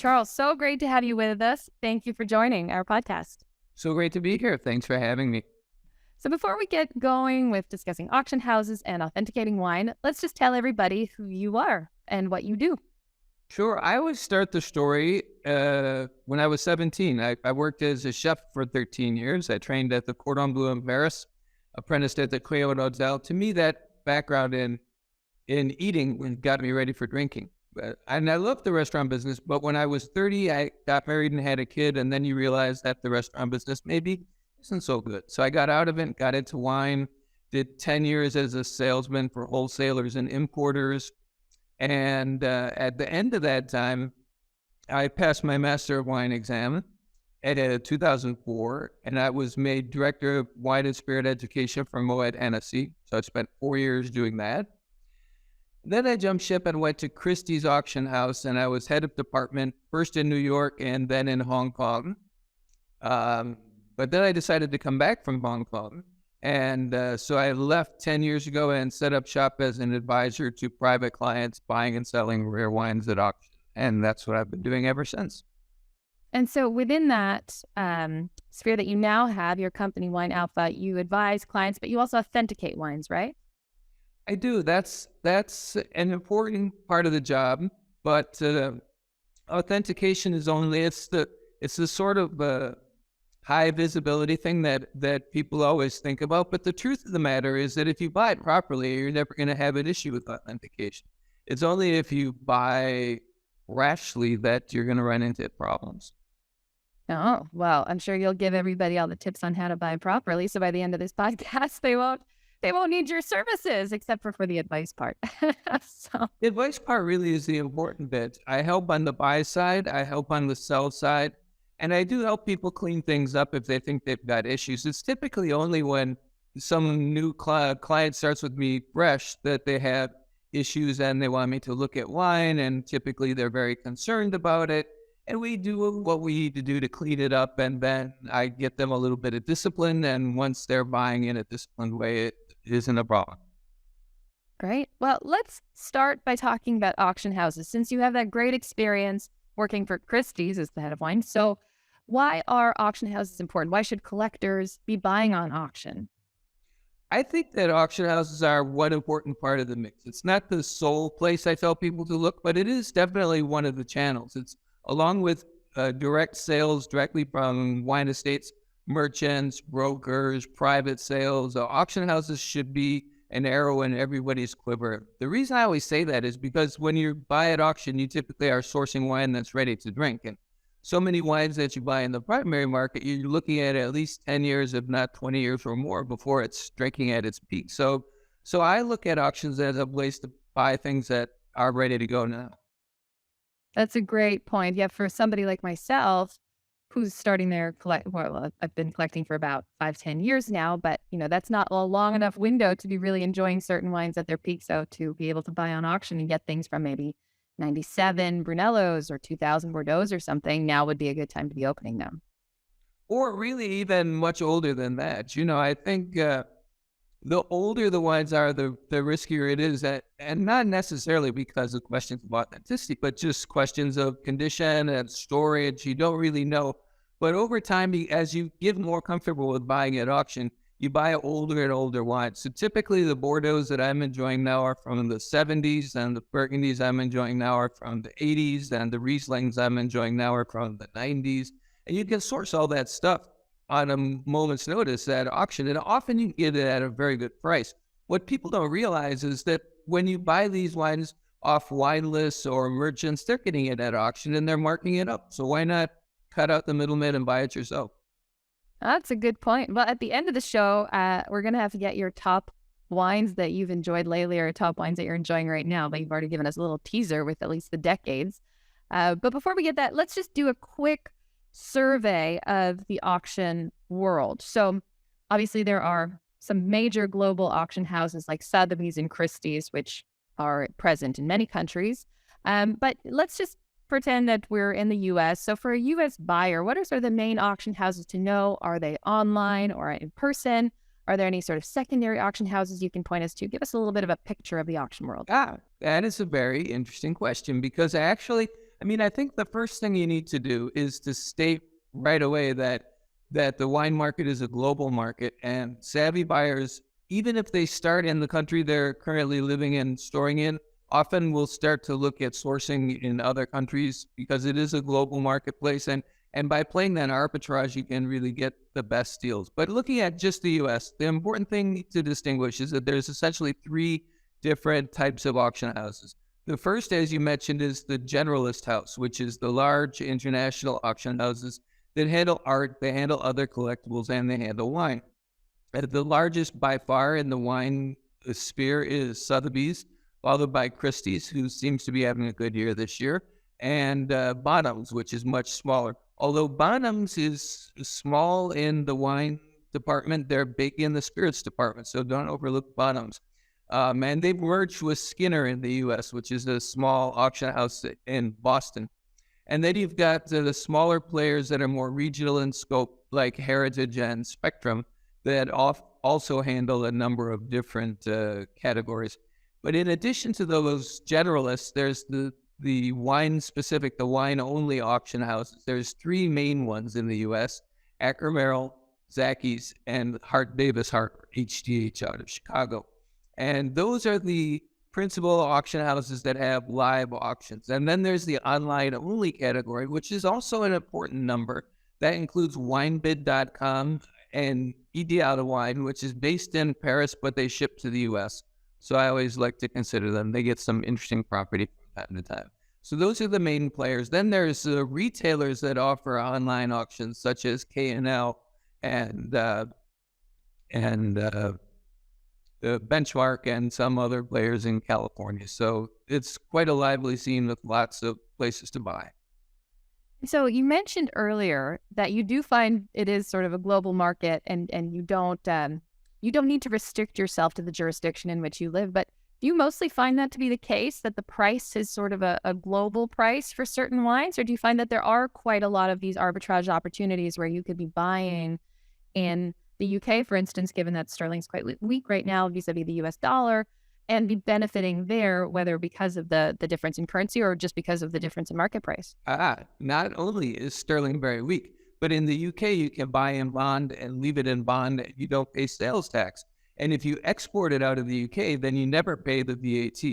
Charles, so great to have you with us. Thank you for joining our podcast. So great to be here. Thanks for having me. So before we get going with discussing auction houses and authenticating wine, let's just tell everybody who you are and what you do. Sure. I always start the story when I was 17. I worked as a chef for 13 years. I trained at the Cordon Bleu in Paris, apprenticed at the Creole Hotel. To me, that background in eating got me ready for drinking. And I loved the restaurant business, but when I was 30, I got married and had a kid, and then you realize that the restaurant business maybe isn't so good. So I got out of it, got into wine, did 10 years as a salesman for wholesalers and importers. And at the end of that time, I passed my Master of Wine exam at 2004, and I was made Director of Wine and Spirit Education for Moet Hennessy. So I spent 4 years doing that. Then I jumped ship and went to Christie's auction house, and I was head of department, first in New York and then in Hong Kong. But then I decided to come back from Hong Kong. And so I left 10 years ago and set up shop as an advisor to private clients buying and selling rare wines at auction. And that's what I've been doing ever since. And so within that sphere that you now have, your company, WineAlpha, you advise clients, but you also authenticate wines, right? I do. That's an important part of the job, but authentication is only it's the sort of high visibility thing that people always think about. But the truth of the matter is that if you buy it properly, you're never going to have an issue with authentication. It's only if you buy rashly that you're going to run into problems. Oh, well, I'm sure you'll give everybody all the tips on how to buy properly. So by the end of this podcast, they won't need your services except for the advice part. So The advice part really is the important bit. I help on the buy side, I help on the sell side, and I do help people clean things up if they think they've got issues. It's typically only when some new client starts with me fresh that they have issues and they want me to look at wine, and typically they're very concerned about it. And we do what we need to do to clean it up, and then I get them a little bit of discipline, and once they're buying in a disciplined way, it isn't a problem. great. Well, let's start by talking about auction houses, since you have that great experience working for Christie's as the head of wine. So why are auction houses important? Why should collectors be buying on auction? I think that auction houses are one important part of the mix. It's not the sole place I tell people to look, but it is definitely one of the channels. It's along with direct sales directly from wine estates, merchants, brokers, private sales. Auction houses should be an arrow in everybody's quiver. The reason I always say that is because when you buy at auction, you typically are sourcing wine that's ready to drink. And so many wines that you buy in the primary market, you're looking at least 10 years, if not 20 years or more, before it's drinking at its peak. So I look at auctions as a place to buy things that are ready to go now. That's a great point. Yeah, for somebody like myself, who's starting their I've been collecting for about 5-10 years now, but that's not a long enough window to be really enjoying certain wines at their peak. So to be able to buy on auction and get things from maybe 97 Brunellos or 2000 Bordeaux or something, now would be a good time to be opening them. Or really even much older than that. I think the older the wines are, the riskier it is. And not necessarily because of questions of authenticity, but just questions of condition and storage. You don't really know. But over time, as you get more comfortable with buying at auction, you buy older and older wines. So typically the Bordeaux that I'm enjoying now are from the 70s, and the Burgundies I'm enjoying now are from the 80s, and the Rieslings I'm enjoying now are from the 90s. And you can source all that stuff on a moment's notice at auction, and often you can get it at a very good price. What people don't realize is that when you buy these wines off wine lists or merchants, they're getting it at auction and they're marking it up. So why not cut out the middleman and buy it yourself? That's a good point. Well, at the end of the show, we're going to have to get your top wines that you've enjoyed lately or top wines that you're enjoying right now, but you've already given us a little teaser with at least the decades. But before we get that, let's just do a quick survey of the auction world. So obviously there are some major global auction houses like Sotheby's and Christie's, which are present in many countries. But let's just pretend that we're in the U.S. So for a U.S. buyer, what are sort of the main auction houses to know? Are they online or in person? Are there any sort of secondary auction houses you can point us to? Give us a little bit of a picture of the auction world. That is a very interesting question, because actually I mean, I think the first thing you need to do is to state right away that the wine market is a global market, and savvy buyers, even if they start in the country they're currently living and storing in, often will start to look at sourcing in other countries because it is a global marketplace. And by playing that arbitrage, you can really get the best deals. But looking at just the US, the important thing to distinguish is that there's essentially three different types of auction houses. The first, as you mentioned, is the generalist house, which is the large international auction houses that handle art, they handle other collectibles, and they handle wine. The largest by far in the wine sphere is Sotheby's, followed by Christie's, who seems to be having a good year this year, and Bonhams, which is much smaller. Although Bonhams is small in the wine department, they're big in the spirits department, so don't overlook Bonhams. And they've merged with Skinner in the U.S., which is a small auction house in Boston. And then you've got the smaller players that are more regional in scope, like Heritage and Spectrum, that also handle a number of different categories. But in addition to those generalists, there's the wine-specific, the wine-only auction houses. There's three main ones in the U.S., Acker Merrill, Zachys, and Hart Davis Hart, HDH, out of Chicago. And those are the principal auction houses that have live auctions. And then there's the online-only category, which is also an important number. That includes winebid.com and Ideal Wine, which is based in Paris, but they ship to the U.S. So I always like to consider them. They get some interesting property from time to time. So those are the main players. Then there's retailers that offer online auctions, such as K&L and the Benchmark and some other players in California. So it's quite a lively scene with lots of places to buy. So you mentioned earlier that you do find it is sort of a global market, and you don't need to restrict yourself to the jurisdiction in which you live. But do you mostly find that to be the case, that the price is sort of a global price for certain wines? Or do you find that there are quite a lot of these arbitrage opportunities where you could be buying in the UK, for instance, given that sterling's quite weak right now vis-a-vis the US dollar, and be benefiting there, whether because of the difference in currency or just because of the difference in market price? Not only is sterling very weak, but in the UK, you can buy in bond and leave it in bond, and you don't pay sales tax. And if you export it out of the UK, then you never pay the VAT.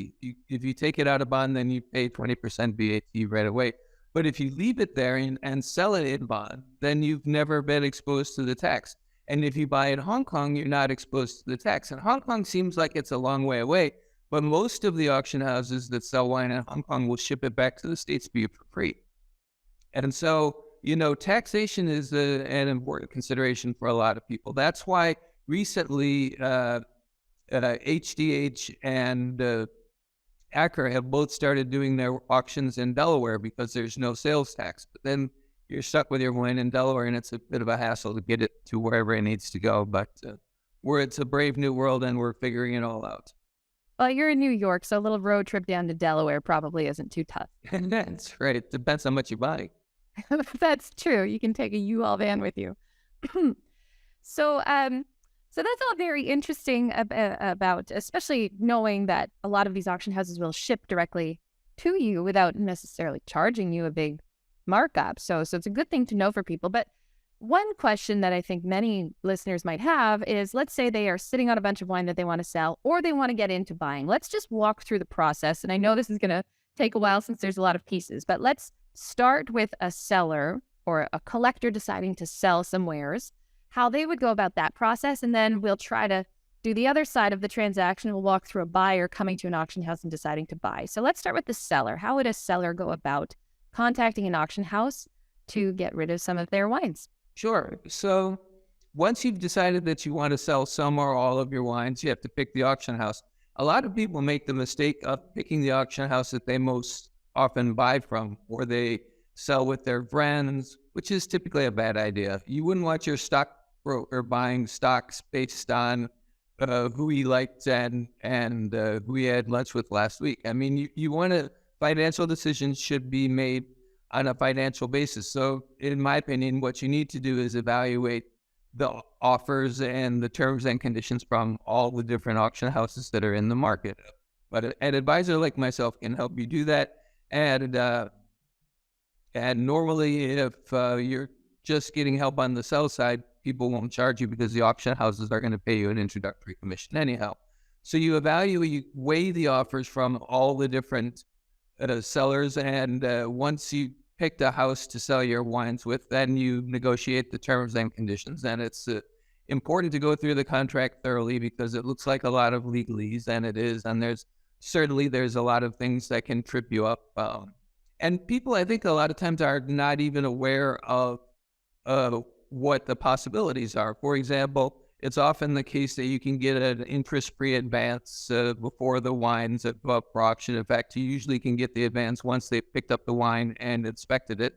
If you take it out of bond, then you pay 20% VAT right away. But if you leave it there and sell it in bond, then you've never been exposed to the tax. And if you buy in Hong Kong, you're not exposed to the tax. And Hong Kong seems like it's a long way away, but most of the auction houses that sell wine in Hong Kong will ship it back to the States for free. And so, taxation is an important consideration for a lot of people. That's why recently HDH and Acker have both started doing their auctions in Delaware because there's no sales tax. But then you're stuck with your wine in Delaware, and it's a bit of a hassle to get it to wherever it needs to go. But it's a brave new world, and we're figuring it all out. Well, you're in New York, so a little road trip down to Delaware probably isn't too tough. That's right. It depends how much you buy. That's true. You can take a U-Haul van with you. So that's all very interesting about, especially knowing that a lot of these auction houses will ship directly to you without necessarily charging you a big markup. So it's a good thing to know for people. But one question that I think many listeners might have is, let's say they are sitting on a bunch of wine that they want to sell, or they want to get into buying. Let's just walk through the process. And I know this is going to take a while since there's a lot of pieces, but let's start with a seller or a collector deciding to sell some wares, how they would go about that process. And then we'll try to do the other side of the transaction. We'll walk through a buyer coming to an auction house and deciding to buy. So let's start with the seller. How would a seller go about contacting an auction house to get rid of some of their wines? Sure. So once you've decided that you want to sell some or all of your wines, you have to pick the auction house. A lot of people make the mistake of picking the auction house that they most often buy from, or they sell with their friends, which is typically a bad idea. You wouldn't want your stockbroker buying stocks based on who he liked and who he had lunch with last week. I mean, you want to, financial decisions should be made on a financial basis. So in my opinion, what you need to do is evaluate the offers and the terms and conditions from all the different auction houses that are in the market. But an advisor like myself can help you do that. And And normally, if you're just getting help on the sell side, people won't charge you because the auction houses are going to pay you an introductory commission anyhow. So you evaluate, you weigh the offers from all the different sellers, and once you pick a house to sell your wines with, then you negotiate the terms and conditions. And it's important to go through the contract thoroughly because it looks like a lot of legalese, and it is. And there's a lot of things that can trip you up. And people, I think, a lot of times are not even aware of what the possibilities are. For example, it's often the case that you can get an interest-free advance before the wine's up for auction. In fact, you usually can get the advance once they've picked up the wine and inspected it.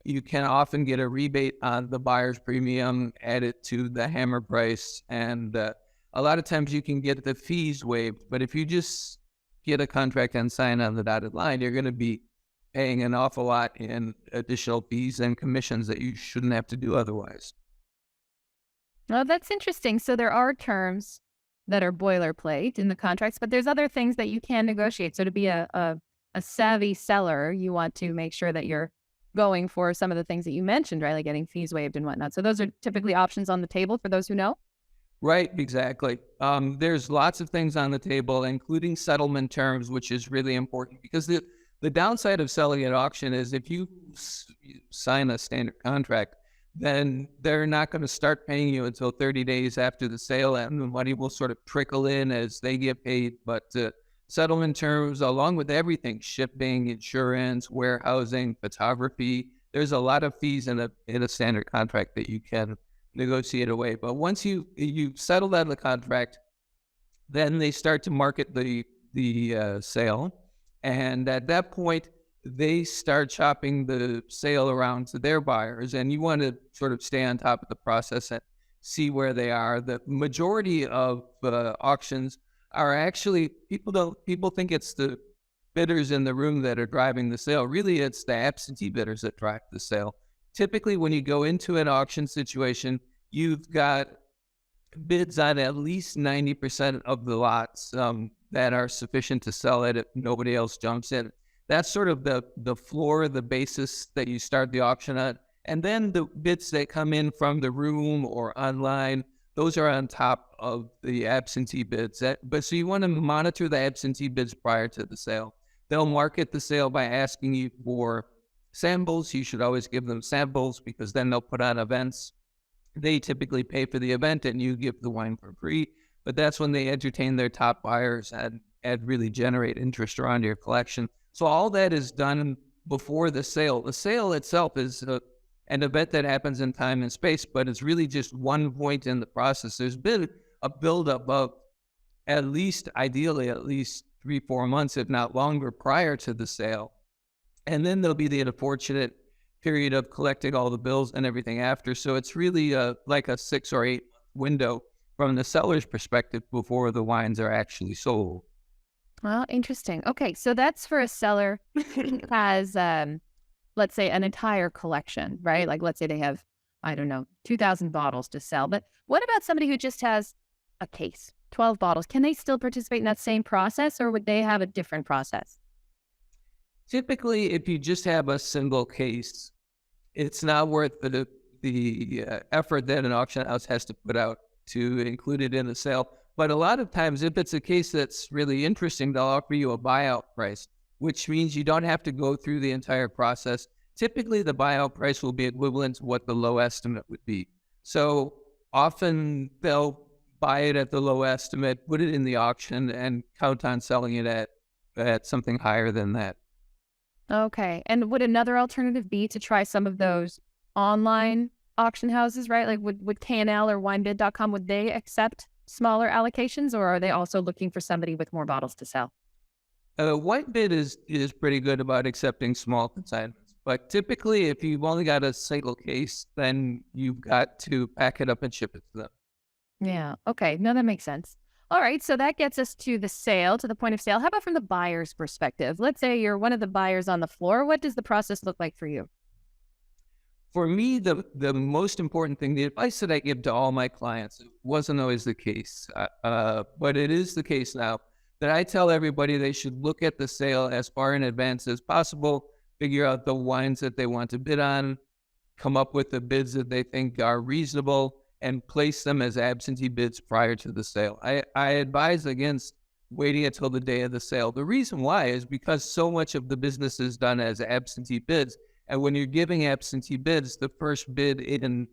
You can often get a rebate on the buyer's premium added to the hammer price. And a lot of times you can get the fees waived. But if you just get a contract and sign on the dotted line, you're going to be paying an awful lot in additional fees and commissions that you shouldn't have to do otherwise. Oh, that's interesting. So there are terms that are boilerplate in the contracts, but there's other things that you can negotiate. So to be a savvy seller, you want to make sure that you're going for some of the things that you mentioned, right? Like getting fees waived and whatnot. So those are typically options on the table for those who know. Right, exactly. There's lots of things on the table, including settlement terms, which is really important because the downside of selling at auction is if you sign a standard contract, then they're not going to start paying you until 30 days after the sale, and the money will sort of trickle in as they get paid. But settlement terms, along with everything, shipping, insurance, warehousing, photography, there's a lot of fees in a standard contract that you can negotiate away. But once you settle out of the contract, then they start to market the sale. And at that point, they start shopping the sale around to their buyers, and you want to sort of stay on top of the process and see where they are. The majority of auctions are actually, people think it's the bidders in the room that are driving the sale. Really, it's the absentee bidders that drive the sale. Typically, when you go into an auction situation, you've got bids on at least 90% of the lots that are sufficient to sell it if nobody else jumps in. That's sort of the floor, the basis that you start the auction at. And then the bids that come in from the room or online, those are on top of the absentee bids. But so you want to monitor the absentee bids prior to the sale. They'll market the sale by asking you for samples. You should always give them samples because then they'll put on events. They typically pay for the event and you give the wine for free. But that's when they entertain their top buyers and really generate interest around your collection. So all that is done before the sale. The sale itself is an event that happens in time and space, but it's really just one point in the process. There's been a buildup of ideally at least 3-4 months, if not longer, prior to the sale. And then there'll be the unfortunate period of collecting all the bills and everything after. So it's really like a 6 or 8 window from the seller's perspective before the wines are actually sold. Well, interesting. Okay, so that's for a seller who has, let's say, an entire collection, right? Like, let's say they have, I don't know, 2,000 bottles to sell. But what about somebody who just has a case, 12 bottles? Can they still participate in that same process, or would they have a different process? Typically, if you just have a single case, it's not worth the effort that an auction house has to put out to include it in the sale. But a lot of times, if it's a case that's really interesting, they'll offer you a buyout price, which means you don't have to go through the entire process. Typically, the buyout price will be equivalent to what the low estimate would be. So often they'll buy it at the low estimate, put it in the auction, and count on selling it at something higher than that. Okay. And would another alternative be to try some of those online auction houses, right? Like would KNL or winebid.com, would they accept smaller allocations, or are they also looking for somebody with more bottles to sell? WineBid is pretty good about accepting small consignments, but typically if you've only got a single case, then you've got to pack it up and ship it to them. Yeah. Okay. No, that makes sense. All right. So that gets us to the sale, to the point of sale. How about from the buyer's perspective? Let's say you're one of the buyers on the floor. What does the process look like for you? For me, the most important thing, the advice that I give to all my clients, it wasn't always the case, but it is the case now, that I tell everybody they should look at the sale as far in advance as possible, figure out the wines that they want to bid on, come up with the bids that they think are reasonable, and place them as absentee bids prior to the sale. I advise against waiting until the day of the sale. The reason why is because so much of the business is done as absentee bids. And when you're giving absentee bids, the first bid in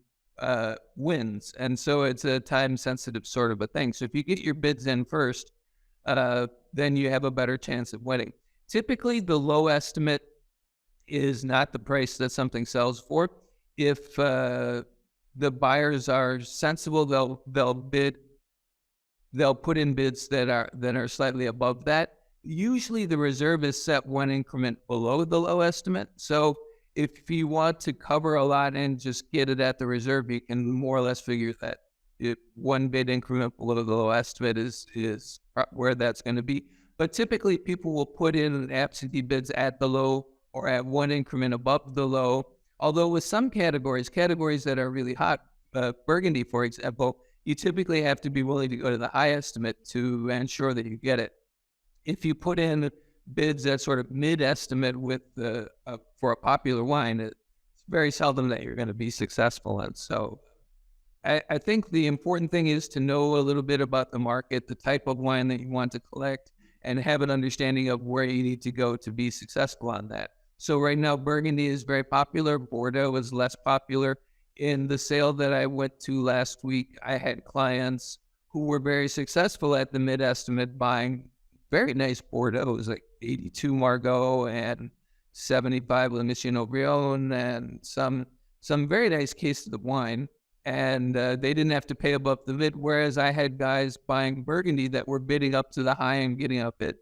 wins. And so it's a time-sensitive sort of a thing. So if you get your bids in first, then you have a better chance of winning. Typically, the low estimate is not the price that something sells for. If the buyers are sensible, they'll put in bids that are slightly above that. Usually the reserve is set one increment below the low estimate. So if you want to cover a lot and just get it at the reserve, you can more or less figure that one bid increment below the low estimate is where that's going to be. But typically people will put in absentee bids at the low or at one increment above the low. Although with some categories that are really hot, Burgundy, for example, you typically have to be willing to go to the high estimate to ensure that you get it. If you put in bids at sort of mid-estimate with for a popular wine, it's very seldom that you're going to be successful. And so I think the important thing is to know a little bit about the market, the type of wine that you want to collect, and have an understanding of where you need to go to be successful on that. So right now, Burgundy is very popular. Bordeaux is less popular. In the sale that I went to last week, I had clients who were very successful at the mid-estimate buying very nice Bordeaux. It was like 82 Margaux and 75 Le Mission Aubryon and some very nice cases of wine. And they didn't have to pay above the mid, whereas I had guys buying Burgundy that were bidding up to the high and getting up it.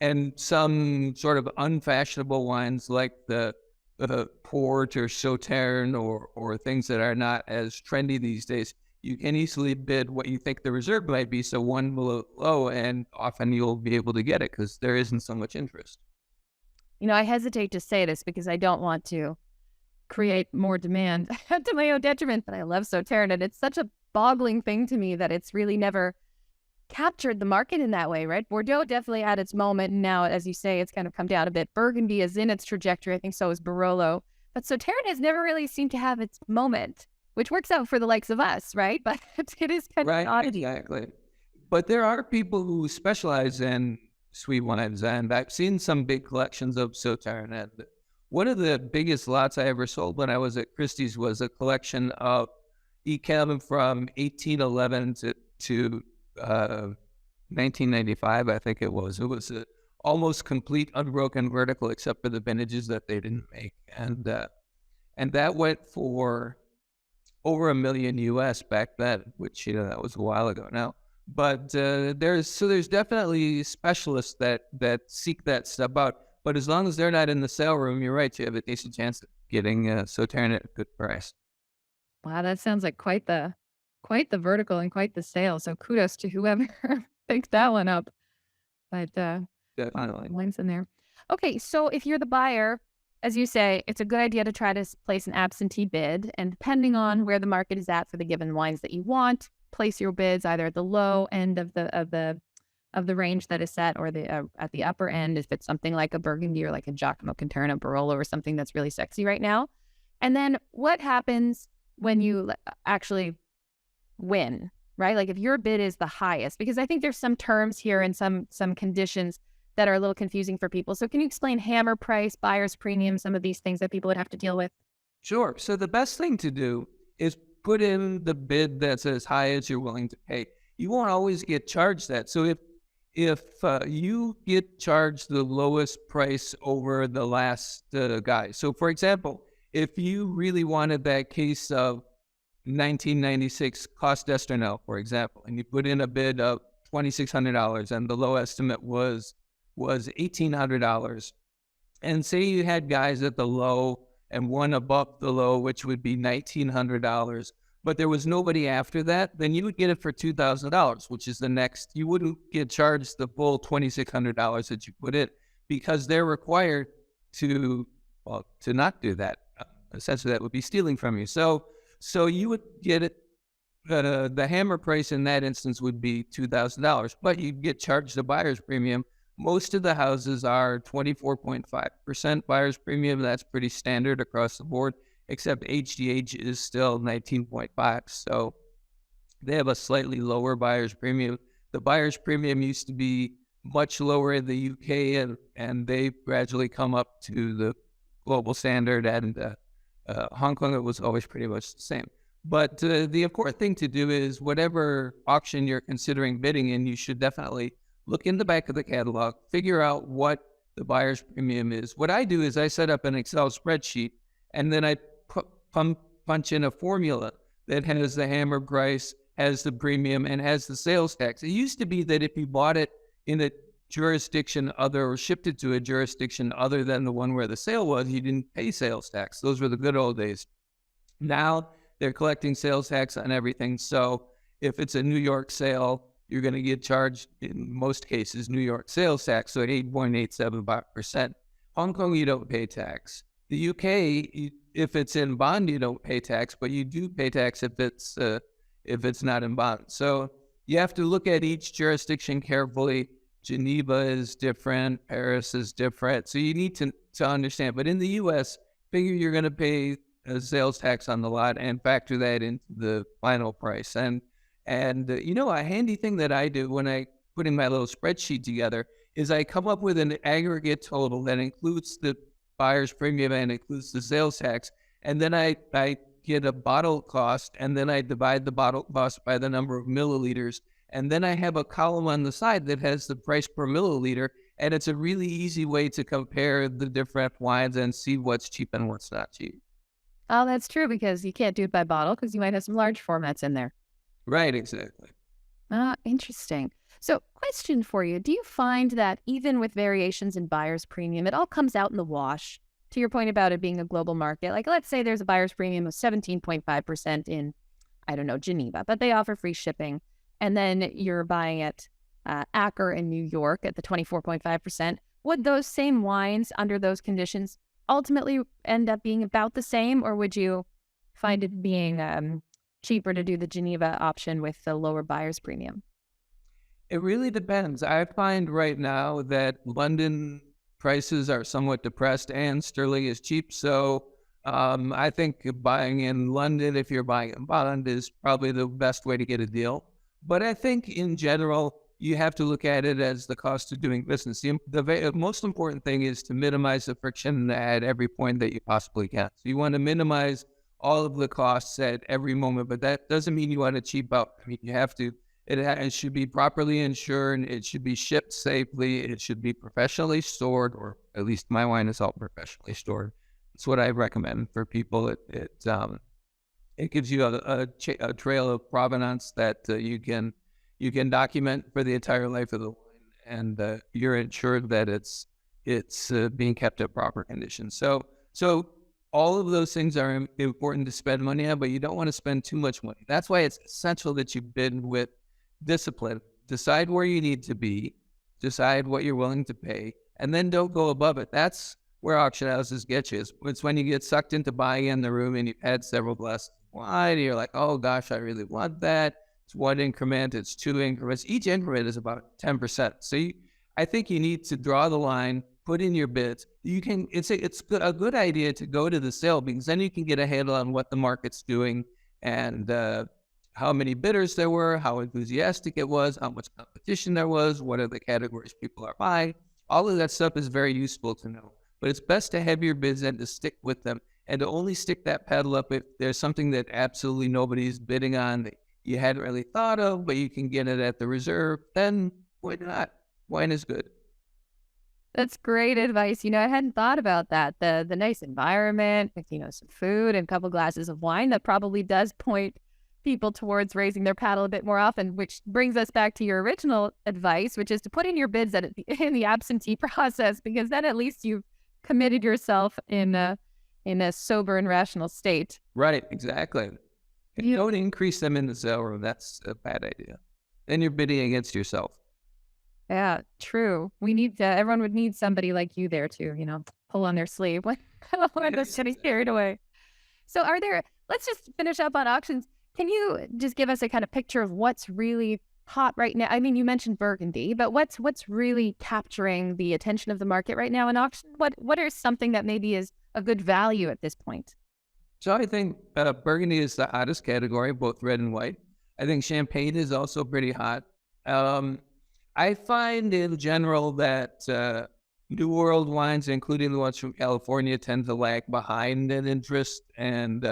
And some sort of unfashionable wines like the Port or Sauterne or things that are not as trendy these days, you can easily bid what you think the reserve might be, so one below low, and often you'll be able to get it because there isn't so much interest. I hesitate to say this because I don't want to create more demand to my own detriment, but I love Sauterne, and it's such a boggling thing to me that it's really never captured the market in that way, right? Bordeaux definitely had its moment, and now, as you say, it's kind of come down a bit. Burgundy is in its trajectory. I think so is Barolo. But Sauterne has never really seemed to have its moment, which works out for the likes of us, right? But it is kind of an oddity. Exactly. But there are people who specialize in sweet wines, and I've seen some big collections of Sauterne. And one of the biggest lots I ever sold when I was at Christie's was a collection of Ecam from 1811 to 1995, I think it was. It was a almost complete unbroken vertical, except for the vintages that they didn't make, and that went for over $1 million US back then, which that was a while ago now. But there's definitely specialists that seek that stuff out. But as long as they're not in the sale room, you're right, you have a decent chance of getting Sauterne at a good price. Wow, that sounds like quite the vertical and quite the sale. So kudos to whoever picked that one up. But Definitely. wines in there. Okay, so if you're the buyer, as you say, it's a good idea to try to place an absentee bid, and depending on where the market is at for the given wines that you want, place your bids either at the low end of the range that is set, or at the upper end if it's something like a Burgundy or like a Giacomo Conterno Barolo or something that's really sexy right now. And then what happens when you actually win, right? Like if your bid is the highest, because I think there's some terms here and some conditions that are a little confusing for people. So can you explain hammer price, buyer's premium, some of these things that people would have to deal with? Sure. So the best thing to do is put in the bid that's as high as you're willing to pay. You won't always get charged that. So if you get charged the lowest price over the last guy. So for example, if you really wanted that case of 1996 Coste d'Estournel, for example, and you put in a bid of $2,600 and the low estimate was $1,800, and say you had guys at the low and one above the low, which would be $1,900, but there was nobody after that, then you would get it for $2,000, which is the next. You wouldn't get charged the full $2,600 that you put in, because they're required to not do that. Essentially, that would be stealing from you. So you would get it. The hammer price in that instance would be $2,000, but you get charged the buyer's premium, Most of the houses are 24.5% buyer's premium. That's pretty standard across the board, except HDH is still 19.5. So they have a slightly lower buyer's premium. The buyer's premium used to be much lower in the UK, and they gradually come up to the global standard. And Hong Kong, it was always pretty much the same. But the important thing to do is whatever auction you're considering bidding in, you should definitely look in the back of the catalog, figure out what the buyer's premium is. What I do is I set up an Excel spreadsheet, and then I punch in a formula that has the hammer price, has the premium, and has the sales tax. It used to be that if you bought it in a jurisdiction other or shipped it to a jurisdiction other than the one where the sale was, you didn't pay sales tax. Those were the good old days. Now they're collecting sales tax on everything. So if it's a New York sale, you're going to get charged, in most cases, New York sales tax, so 8.875%. Hong Kong, you don't pay tax. The UK, if it's in bond, you don't pay tax, but you do pay tax if it's not in bond. So you have to look at each jurisdiction carefully. Geneva is different, Paris is different. So you need to understand. But in the US, figure you're going to pay a sales tax on the lot and factor that into the final price. And a handy thing that I do when I putting my little spreadsheet together is I come up with an aggregate total that includes the buyer's premium and includes the sales tax. And then I get a bottle cost, and then I divide the bottle cost by the number of milliliters. And then I have a column on the side that has the price per milliliter. And it's a really easy way to compare the different wines and see what's cheap and what's not cheap. Oh, that's true, because you can't do it by bottle because you might have some large formats in there. Right, exactly. Ah, interesting. So, question for you. Do you find that even with variations in buyer's premium, it all comes out in the wash? To your point about it being a global market, like let's say there's a buyer's premium of 17.5% in, I don't know, Geneva, but they offer free shipping. And then you're buying at Acker in New York at the 24.5%. Would those same wines under those conditions ultimately end up being about the same, or would you find it being cheaper to do the Geneva option with the lower buyer's premium? It really depends. I find right now that London prices are somewhat depressed and sterling is cheap. So I think buying in London, if you're buying in bond, is probably the best way to get a deal. But I think in general, you have to look at it as the cost of doing business. The most important thing is to minimize the friction at every point that you possibly can. So you want to minimize all of the costs at every moment, but that doesn't mean you want to cheap out. I mean, you have to, it should be properly insured, it should be shipped safely, it should be professionally stored, or at least my wine is all professionally stored. That's what I recommend for people. It gives you a trail of provenance that you can document for the entire life of the wine, and you're ensured that it's being kept at proper conditions. So all of those things are important to spend money on, but you don't want to spend too much money. That's why it's essential that you bid with discipline. Decide where you need to be, decide what you're willing to pay, and then don't go above it. That's where auction houses get you. It's when you get sucked into buying in the room and you've had several glasses of wine, and you're like, oh gosh, I really want that. It's one increment, it's two increments. Each increment is about 10%. So I think you need to draw the line, put in your bids. It's a good idea to go to the sale, because then you can get a handle on what the market's doing and how many bidders there were, how enthusiastic it was, how much competition there was, what are the categories people are buying. All of that stuff is very useful to know. But it's best to have your bids and to stick with them, and to only stick that paddle up if there's something that absolutely nobody's bidding on that you hadn't really thought of, but you can get it at the reserve. Then why not? Wine is good. That's great advice. I hadn't thought about that. The nice environment with, some food and a couple glasses of wine, that probably does point people towards raising their paddle a bit more often, which brings us back to your original advice, which is to put in your bids in the absentee process, because then at least you've committed yourself in a sober and rational state. Right, exactly. If you don't increase them in the sale room, that's a bad idea. Then you're bidding against yourself. Yeah, true. Everyone would need somebody like you there to, pull on their sleeve when they're getting carried away. So let's just finish up on auctions. Can you just give us a kind of picture of what's really hot right now? I mean, you mentioned Burgundy, but what's really capturing the attention of the market right now in auction? What is something that maybe is a good value at this point? So I think Burgundy is the hottest category, both red and white. I think Champagne is also pretty hot. Um, I find in general that New World wines, including the ones from California, tend to lag behind in interest, and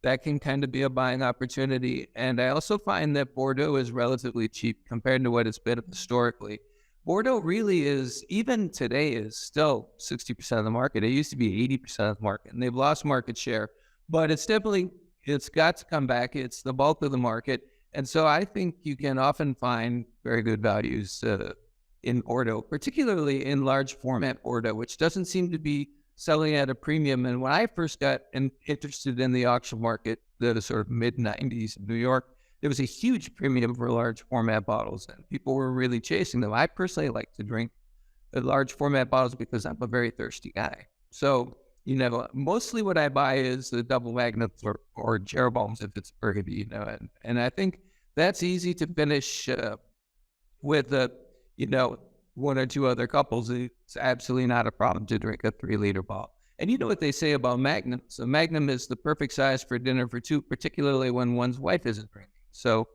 that can kind of be a buying opportunity. And I also find that Bordeaux is relatively cheap compared to what it's been historically. Bordeaux really is, even today, is still 60% of the market. It used to be 80% of the market, and they've lost market share. But it's definitely, it's got to come back. It's the bulk of the market. And so I think you can often find very good values in Bordeaux, particularly in large format Bordeaux, which doesn't seem to be selling at a premium. And when I first got interested in the auction market, the sort of mid-90s in New York, there was a huge premium for large format bottles, and people were really chasing them. I personally like to drink the large format bottles because I'm a very thirsty guy. So, mostly what I buy is the double magnums or Jeroboams if it's Burgundy, and I think that's easy to finish with one or two other couples. It's absolutely not a problem to drink a 3-liter bottle. And you know what they say about magnums? A magnum is the perfect size for dinner for two, particularly when one's wife isn't drinking. So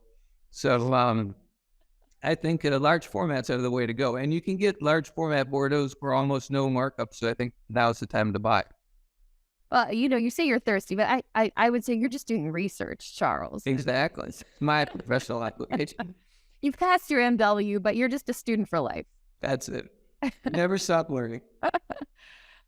I think large formats are the way to go. And you can get large format Bordeaux for almost no markup. So I think now's the time to buy. Well, you say you're thirsty, but I would say you're just doing research, Charles. Exactly. It's my professional application. You've passed your MW, but you're just a student for life. That's it. Never stop learning.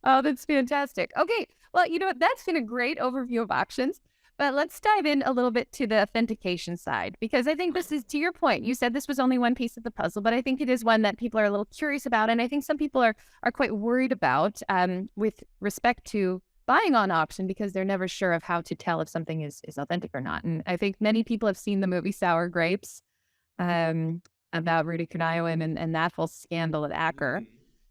Oh, that's fantastic. Okay. Well, that's been a great overview of auctions, but let's dive in a little bit to the authentication side, because I think this is, to your point, you said this was only one piece of the puzzle, but I think it is one that people are a little curious about. And I think some people are quite worried about with respect to buying on auction, because they're never sure of how to tell if something is authentic or not. And I think many people have seen the movie Sour Grapes about Rudy Kurniawan and that whole scandal at Acker.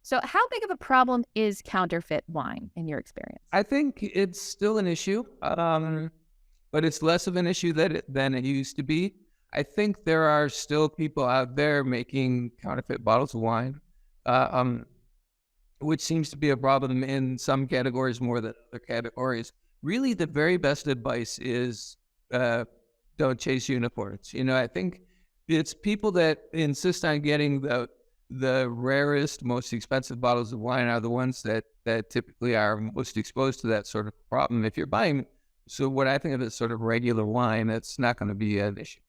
So how big of a problem is counterfeit wine in your experience? I think it's still an issue, but it's less of an issue than it used to be. I think there are still people out there making counterfeit bottles of wine, which seems to be a problem in some categories more than other categories. Really, the very best advice is don't chase unicorns. I think it's people that insist on getting the rarest, most expensive bottles of wine are the ones that typically are most exposed to that sort of problem. If you're buying, so what I think of as sort of regular wine, that's not going to be an issue.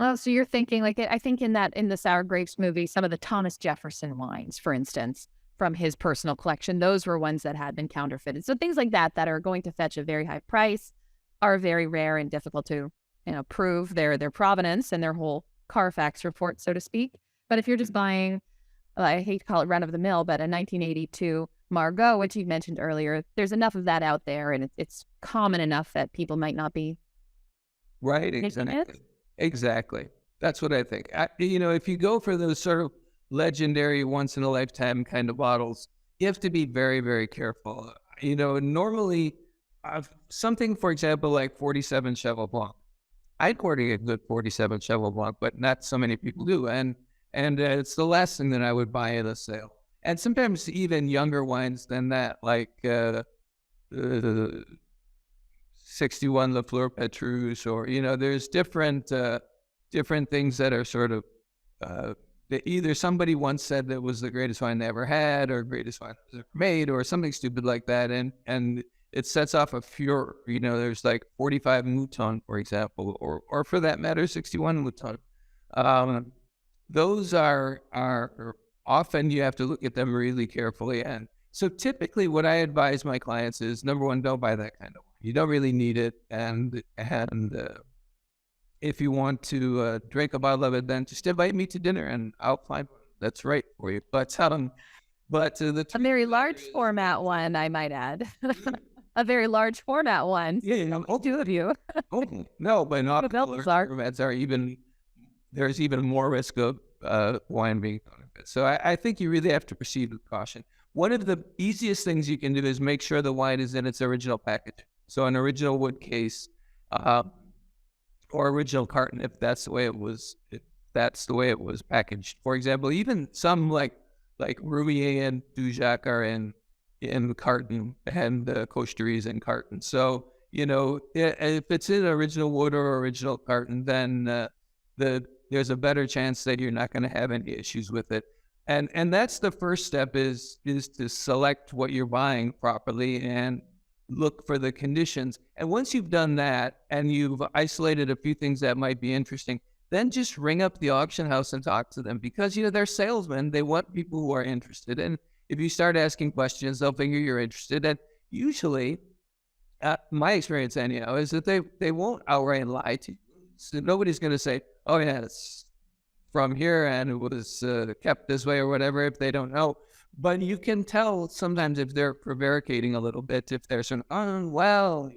Oh, so you're thinking I think in the Sour Grapes movie, some of the Thomas Jefferson wines, for instance, from his personal collection, those were ones that had been counterfeited. So things like that are going to fetch a very high price, are very rare and difficult to, prove their provenance and their whole Carfax report, so to speak. But if you're just buying, I hate to call it run of the mill, but a 1982 Margaux, which you mentioned earlier, there's enough of that out there, and it's common enough that people might not be right. Exactly. That's what I think. If you go for those sort of legendary, once in a lifetime kind of bottles, you have to be very, very careful. Normally, something, for example, like 47 Cheval Blanc. I'd order a good 47 Cheval Blanc, but not so many people do. And it's the last thing that I would buy at a sale. And sometimes even younger wines than that, like 61 Lafleur Petrus, or, there's different things that are sort of, that either somebody once said that was the greatest wine they ever had, or greatest wine ever made, or something stupid like that. And it sets off a furor. There's like 45 Mouton, for example, or for that matter, 61 Mouton. Those are often, you have to look at them really carefully. And so typically what I advise my clients is, number one, don't buy that kind of wine. You don't really need it. And if you want to drink a bottle of it, then just invite me to dinner and I'll find one that's right for you. But a very large format one, I might add. A very large format one. Yeah, two of you. No, but not large formats are there's even more risk of wine being counterfeit. So I think you really have to proceed with caution. One of the easiest things you can do is make sure the wine is in its original package. So an original wood case, or original carton, if that's the way it was that's the way it was packaged. For example, even some like Roumier and Dujac are in carton, and the Costeries in carton. So, if it's in original wood or original carton, then there's a better chance that you're not going to have any issues with it. And that's the first step, is to select what you're buying properly and look for the conditions. And once you've done that and you've isolated a few things that might be interesting, then just ring up the auction house and talk to them, because they're salesmen. They want people who are interested. And if you start asking questions, they'll figure you're interested. And usually, my experience anyhow, is that they won't outright lie to you. So nobody's going to say, oh yeah, it's from here and it was kept this way or whatever, if they don't know. But you can tell sometimes if they're prevaricating a little bit, if they're saying, oh, well,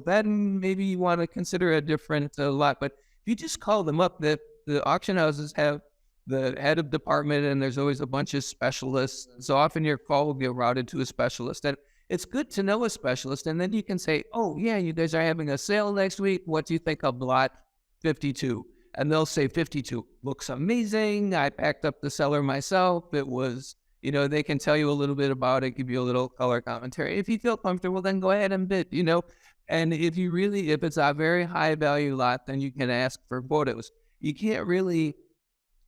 then maybe you want to consider a different lot. But if you just call them up, the auction houses have the head of department, and there's always a bunch of specialists. So often your call will get routed to a specialist. And it's good to know a specialist. And then you can say, oh, yeah, you guys are having a sale next week. What do you think of lot 52? And they'll say 52 looks amazing. I packed up the cellar myself. It was, they can tell you a little bit about it, give you a little color commentary. If you feel comfortable, then go ahead and bid, And if it's a very high value lot, then you can ask for photos. You can't really,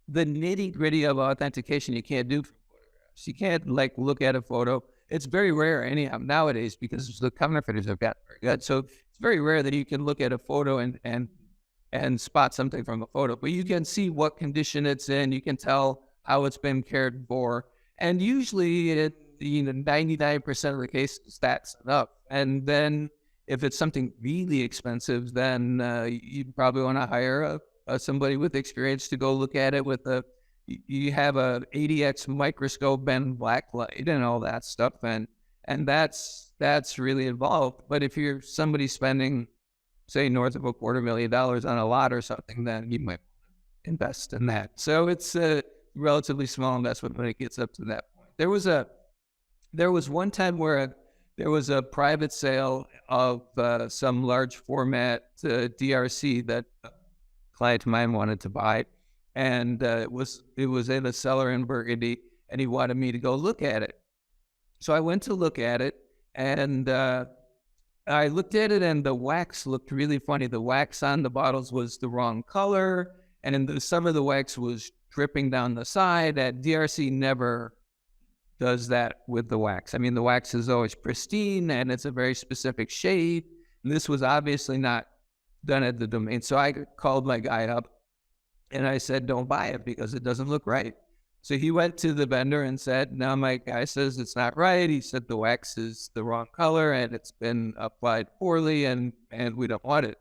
the nitty gritty of authentication, you can't do from photographs. You can't look at a photo. It's very rare anyhow nowadays, because the counterfeiters have gotten very good. So it's very rare that you can look at a photo and spot something from a photo, but you can see what condition it's in. You can tell how it's been cared for. And usually 99% of the cases, that's enough. And then if it's something really expensive, then you probably want to hire somebody with experience to go look at it you have a 80x microscope and black light and all that stuff. And that's really involved. But if you're somebody spending, say, north of $250,000 on a lot or something, then you might invest in that. So it's a relatively small investment when it gets up to that point. There was one time where there was a private sale of some large format DRC that a client of mine wanted to buy. And it was in a cellar in Burgundy, and he wanted me to go look at it. So I went to look at it, and I looked at it, and the wax looked really funny. The wax on the bottles was the wrong color, and some of the wax was dripping down the side. That DRC never does that with the wax. I mean, the wax is always pristine, and it's a very specific shade. And this was obviously not done at the domain. So I called my guy up, and I said, don't buy it because it doesn't look right. So he went to the vendor and said, now my guy says it's not right. He said the wax is the wrong color and it's been applied poorly, and we don't want it.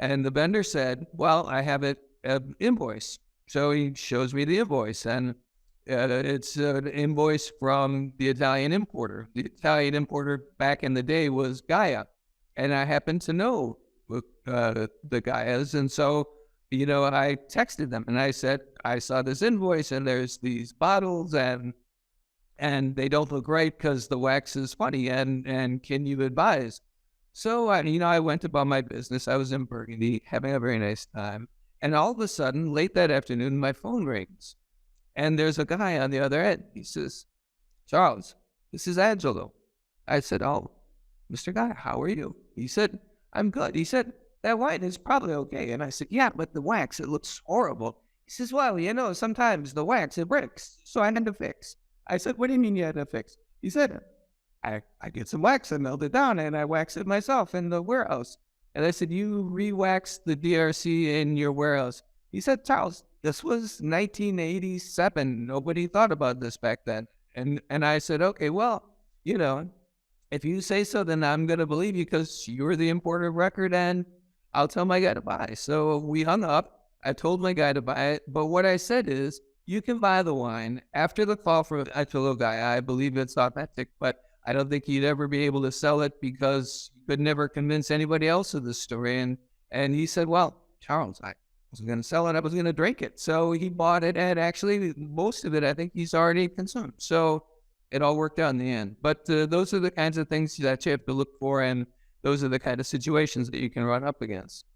And the vendor said, well, I have an invoice. So he shows me the invoice, and it's an invoice from the Italian importer. The Italian importer back in the day was Gaia, and I happen to know the Gaias. And so I texted them and I said, I saw this invoice and there's these bottles and they don't look right because the wax is funny, and can you advise? So, I went about my business. I was in Burgundy having a very nice time. And all of a sudden, late that afternoon, my phone rings and there's a guy on the other end. He says, Charles, this is Angelo. I said, oh, Mr. Guy, how are you? He said, I'm good. He said, that wine is probably okay. And I said, yeah, but the wax, it looks horrible. He says, well, sometimes the wax, it breaks, so I had to fix. I said, what do you mean you had to fix? He said, I get some wax and melt it down, and I wax it myself in the warehouse. And I said, you re-waxed the DRC in your warehouse? He said, Charles, this was 1987. Nobody thought about this back then. And I said, okay, well, if you say so, then I'm going to believe you because you're the importer of record, and I'll tell my guy to buy. So we hung up. I told my guy to buy it. But what I said is, you can buy the wine. After the call from Angelo Guy, I believe it's authentic, but I don't think you'd ever be able to sell it because you could never convince anybody else of the story. And he said, well, Charles, I wasn't going to sell it. I was going to drink it. So he bought it, and actually most of it, I think he's already consumed. So it all worked out in the end. But those are the kinds of things that you have to look for, and those are the kind of situations that you can run up against.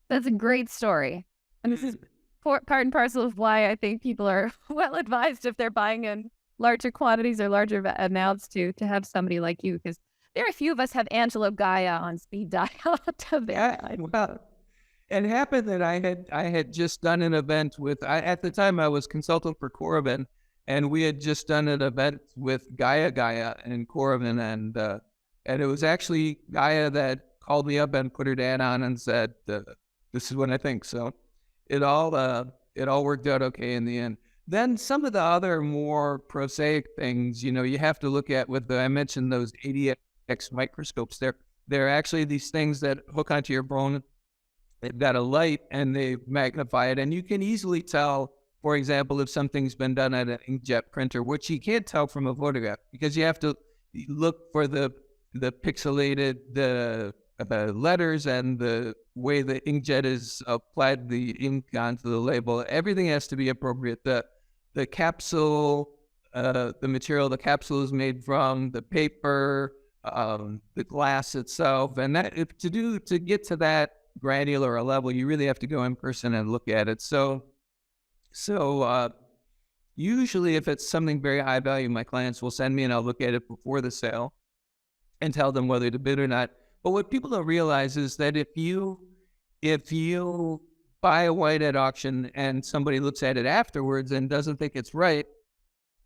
That's a great story. And part and parcel of why I think people are well advised if they're buying in larger quantities or larger amounts to have somebody like you, because very few of us have Angelo Gaia on speed dial to their Yeah, well, it happened that I had just done an event with, at the time I was consultant for Coravin, and we had just done an event with Gaia and Coravin, and it was actually Gaia that called me up and put her dad on and said, "This is what I think." So it all worked out okay in the end. Then some of the other more prosaic things, you have to look at with I mentioned those 80x microscopes. They're actually these things that hook onto your bone. They've got a light and they magnify it, and you can easily tell, for example, if something's been done at an inkjet printer, which you can't tell from a photograph because you have to look for the pixelated letters and the way the inkjet is applied the ink onto the label. Everything has to be appropriate. The capsule, the material the capsule is made from, the paper, the glass itself, and that to get to that granular a level, you really have to go in person and look at it. So usually if it's something very high value, my clients will send me and I'll look at it before the sale and tell them whether to bid or not. But what people don't realize is that if you buy a wine at auction and somebody looks at it afterwards and doesn't think it's right,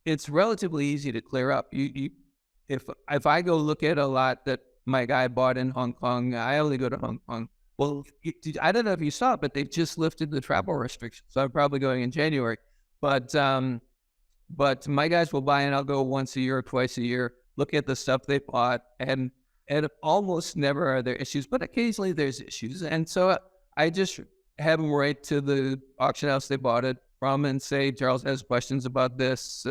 it's relatively easy to clear up. If I go look at a lot that my guy bought in Hong Kong, I only go to Hong Kong. Well, I don't know if you saw it, but they've just lifted the travel restrictions. So I'm probably going in January. But my guys will buy, and I'll go once a year or twice a year, look at the stuff they bought, and almost never are there issues, but occasionally there's issues. And so I just have them write to the auction house they bought it from and say, Charles has questions about this.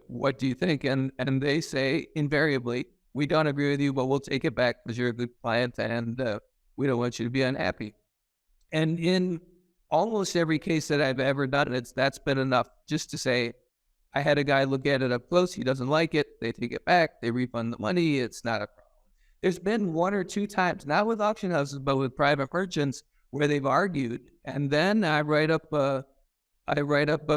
What do you think? And they say invariably, we don't agree with you, but we'll take it back because you're a good client and we don't want you to be unhappy. And in almost every case that I've ever done, that's been enough just to say, I had a guy look at it up close. He doesn't like it. They take it back. They refund the money. It's not a problem. There's been one or two times, not with auction houses, but with private merchants where they've argued. And then I write up a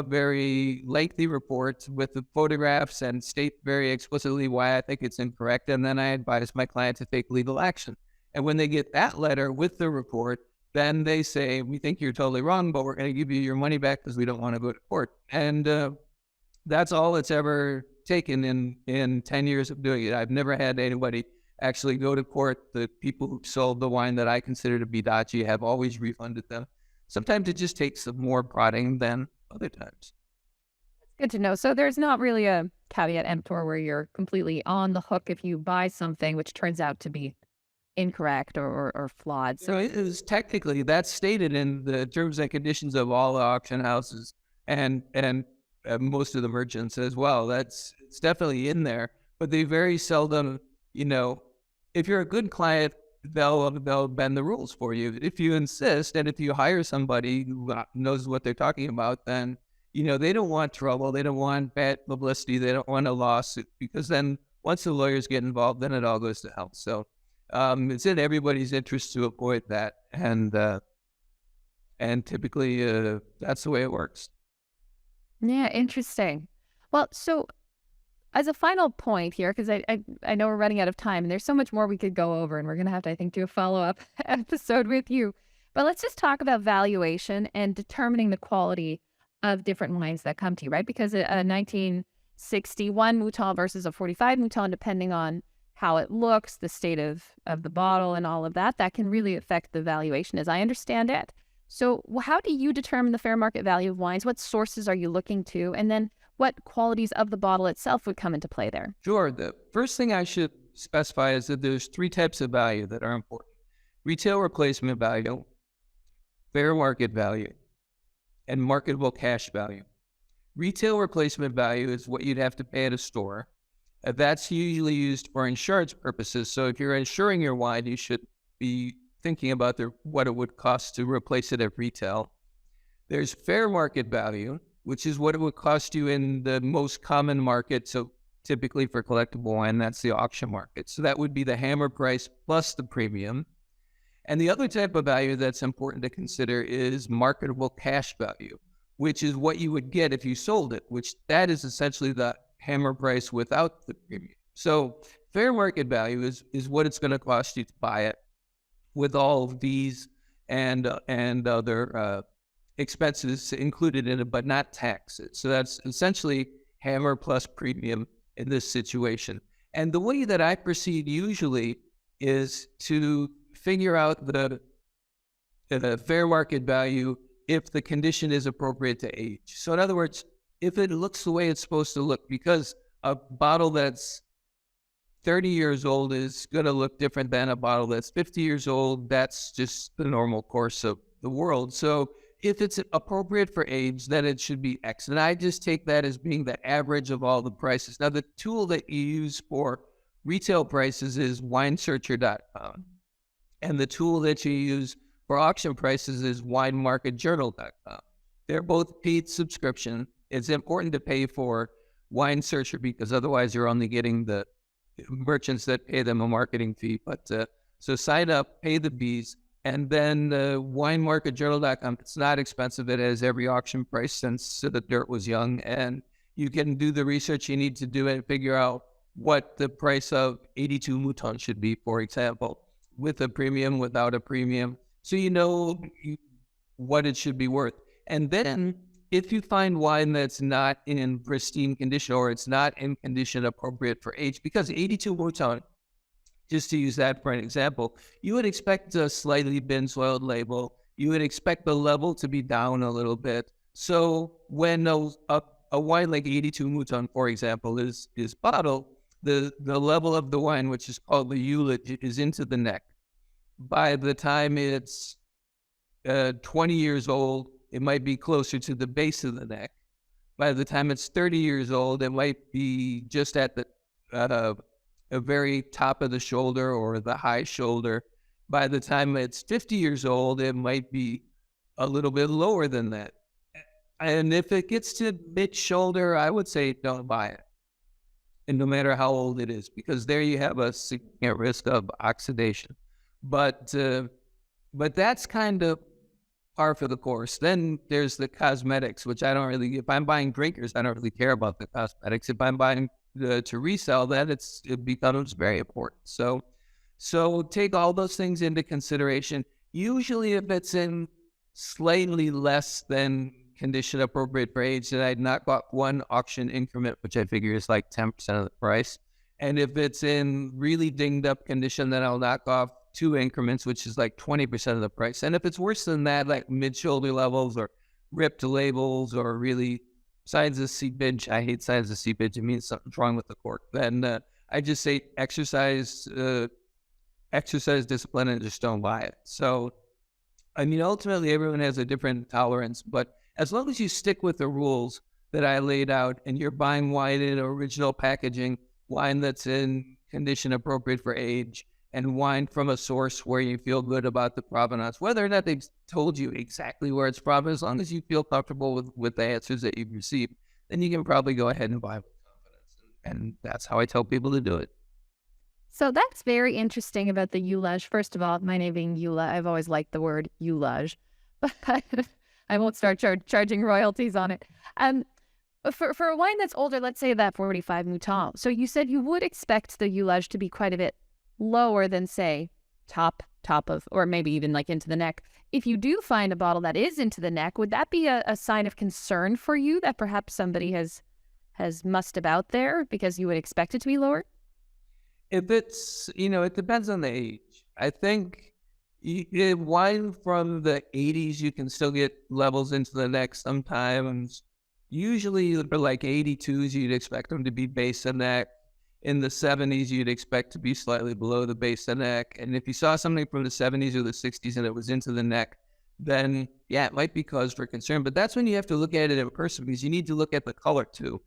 very lengthy report with the photographs and state very explicitly why I think it's incorrect. And then I advise my client to take legal action. And when they get that letter with the report, then they say, we think you're totally wrong, but we're going to give you your money back because we don't want to go to court. And that's all it's ever taken in 10 years of doing it. I've never had anybody actually go to court. The people who sold the wine that I consider to be dodgy have always refunded them. Sometimes it just takes some more prodding than other times. Good to know. So there's not really a caveat emptor where you're completely on the hook if you buy something which turns out to be incorrect or flawed. So it is technically, that's stated in the terms and conditions of all the auction houses and most of the merchants as well. It's definitely in there, but they very seldom, if you're a good client, they'll bend the rules for you. If you insist, and if you hire somebody who knows what they're talking about, then, they don't want trouble. They don't want bad publicity. They don't want a lawsuit, because then once the lawyers get involved, then it all goes to hell. So it's in everybody's interest to avoid that. And typically that's the way it works. Yeah, interesting. Well, so as a final point here, because I know we're running out of time and there's so much more we could go over, and we're going to have to, I think, do a follow-up episode with you. But let's just talk about valuation and determining the quality of different wines that come to you, right? Because a 1961 Mouton versus a 45 Mouton, depending on how it looks, the state of the bottle and all of that, that can really affect the valuation as I understand it. So how do you determine the fair market value of wines? What sources are you looking to? And then what qualities of the bottle itself would come into play there? Sure. The first thing I should specify is that there's three types of value that are important: retail replacement value, fair market value, and marketable cash value. Retail replacement value is what you'd have to pay at a store. That's usually used for insurance purposes. So if you're insuring your wine, you should be thinking about what it would cost to replace it at retail. There's fair market value, which is what it would cost you in the most common market. So typically for collectible wine, that's the auction market. So that would be the hammer price plus the premium. And the other type of value that's important to consider is marketable cash value, which is what you would get if you sold it, which that is essentially the hammer price without the premium. So fair market value is what it's going to cost you to buy it with all of these and other expenses included in it, but not taxes. So that's essentially hammer plus premium in this situation. And the way that I proceed usually is to figure out the fair market value if the condition is appropriate to age. So in other words, if it looks the way it's supposed to look, because a bottle that's 30 years old is going to look different than a bottle that's 50 years old. That's just the normal course of the world. So if it's appropriate for age, then it should be X. And I just take that as being the average of all the prices. Now, the tool that you use for retail prices is winesearcher.com. And the tool that you use for auction prices is winemarketjournal.com. They're both paid subscription. It's important to pay for Wine Searcher because otherwise you're only getting the merchants that pay them a marketing fee. But so sign up, pay the fees, and then winemarketjournal.com. It's not expensive. It has every auction price since the dirt was young, and you can do the research you need to do and figure out what the price of 82 Mouton should be, for example, with a premium, without a premium, so you know what it should be worth. And then if you find wine that's not in pristine condition or it's not in condition appropriate for age, because 82 Mouton, just to use that for an example, you would expect a slightly bin-soiled label. You would expect the level to be down a little bit. So when a wine like 82 Mouton, for example, is bottled, the level of the wine, which is called the eulage, is into the neck. By the time it's 20 years old, it might be closer to the base of the neck. By the time it's 30 years old, it might be just at the very top of the shoulder or the high shoulder. By the time it's 50 years old, it might be a little bit lower than that. And if it gets to mid-shoulder, I would say don't buy it. And no matter how old it is, because there you have a significant risk of oxidation. But that's kind of par for the course. Then there's the cosmetics, which I don't really, if I'm buying drinkers, I don't really care about the cosmetics. If I'm buying to resell, then it becomes very important. So take all those things into consideration. Usually if it's in slightly less than condition appropriate for age, then I'd knock off one auction increment, which I figure is like 10% of the price. And if it's in really dinged up condition, then I'll knock off 2 increments, which is like 20% of the price. And if it's worse than that, like mid-shoulder levels or ripped labels or really signs of seepage, I hate signs of seepage. It means something's wrong with the cork. Then I just say exercise discipline and just don't buy it. So, I mean, ultimately everyone has a different tolerance, but as long as you stick with the rules that I laid out and you're buying wine in original packaging, wine that's in condition appropriate for age, and wine from a source where you feel good about the provenance, whether or not they've told you exactly where it's from, as long as you feel comfortable with the answers that you've received, then you can probably go ahead and buy with confidence. And that's how I tell people to do it. So that's very interesting about the eulage. First of all, my name being Eula, I've always liked the word eulage, but I won't start charging royalties on it. For a wine that's older, let's say that 45 Mouton. So you said you would expect the eulage to be quite a bit lower than, say, top of, or maybe even like into the neck. If you do find a bottle that is into the neck, would that be a sign of concern for you that perhaps somebody has mussed about there because you would expect it to be lower? If it's, it depends on the age. I think wine from the 80s, you can still get levels into the neck sometimes. Usually for like 82s, you'd expect them to be base of neck. In the 70s, you'd expect to be slightly below the base of the neck. And if you saw something from the 70s or the 60s and it was into the neck, then yeah, it might be cause for concern. But that's when you have to look at it in person, because you need to look at the color too.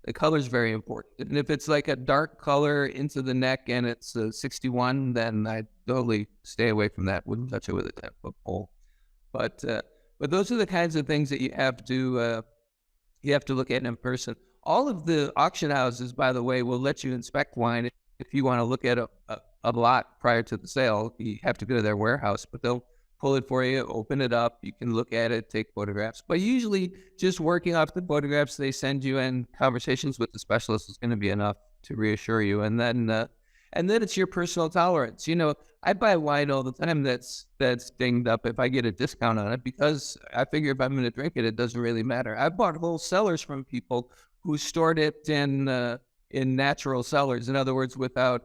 The color is very important. And if it's like a dark color into the neck and it's 61, then I'd totally stay away from that. Wouldn't touch it with a 10-foot pole. But those are the kinds of things that you have to look at in person. All of the auction houses, by the way, will let you inspect wine if you want to look at a lot prior to the sale. You have to go to their warehouse, but they'll pull it for you, open it up. You can look at it, take photographs. But usually, just working off the photographs they send you and conversations with the specialist is going to be enough to reassure you. And then it's your personal tolerance. You know, I buy wine all the time that's dinged up if I get a discount on it, because I figure if I'm going to drink it, it doesn't really matter. I've bought whole cellars from people who stored it in natural cellars. In other words, without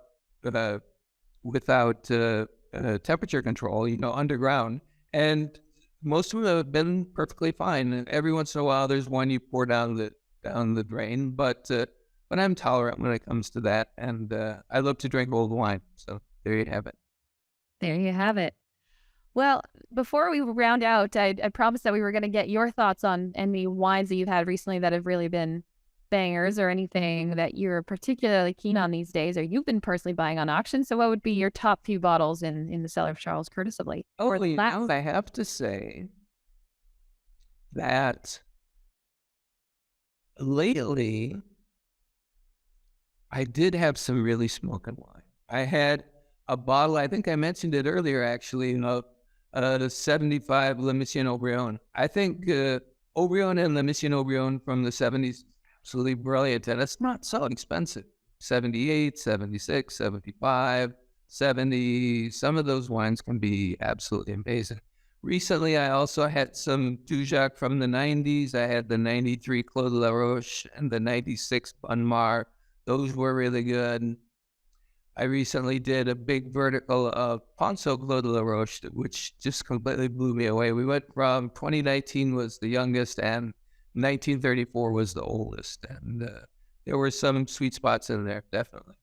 temperature control, you know, underground. And most of them have been perfectly fine. And every once in a while, there's one you pour down the drain, but I'm tolerant when it comes to that. And I love to drink old wine. So there you have it. There you have it. Well, before we round out, I promised that we were going to get your thoughts on any wines that you've had recently that have really been bangers, or anything that you're particularly keen on these days, or you've been personally buying on auction. So what would be your top few bottles in the cellar of Charles Curtis of late? Oh, Or last? I have to say that lately I did have some really smoking wine. I had a bottle, I think I mentioned it earlier actually, of the 75 Le Mission Aubryon. I think Aubryon and Le Mission Aubryon from the 70s, absolutely brilliant. And it's not so expensive. 78, 76, 75, 70. Some of those wines can be absolutely amazing. Recently, I also had some Dujac from the 90s. I had the 93 Clos de la Roche and the 96 Bunmar. Those were really good. I recently did a big vertical of Ponceau Clos de la Roche, which just completely blew me away. We went from 2019 was the youngest and 1934 was the oldest. And there were some sweet spots in there, definitely.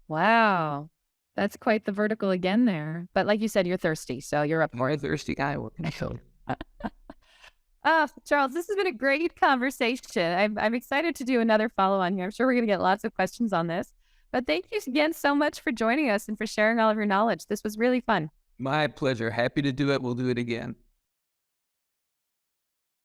Wow. That's quite the vertical again there. But like you said, you're thirsty, so you're up for I'm a it. thirsty guy. What can I tell you? Charles, this has been a great conversation. I'm excited to do another follow on here. I'm sure we're going to get lots of questions on this. But thank you again so much for joining us and for sharing all of your knowledge. This was really fun. My pleasure. Happy to do it. We'll do it again.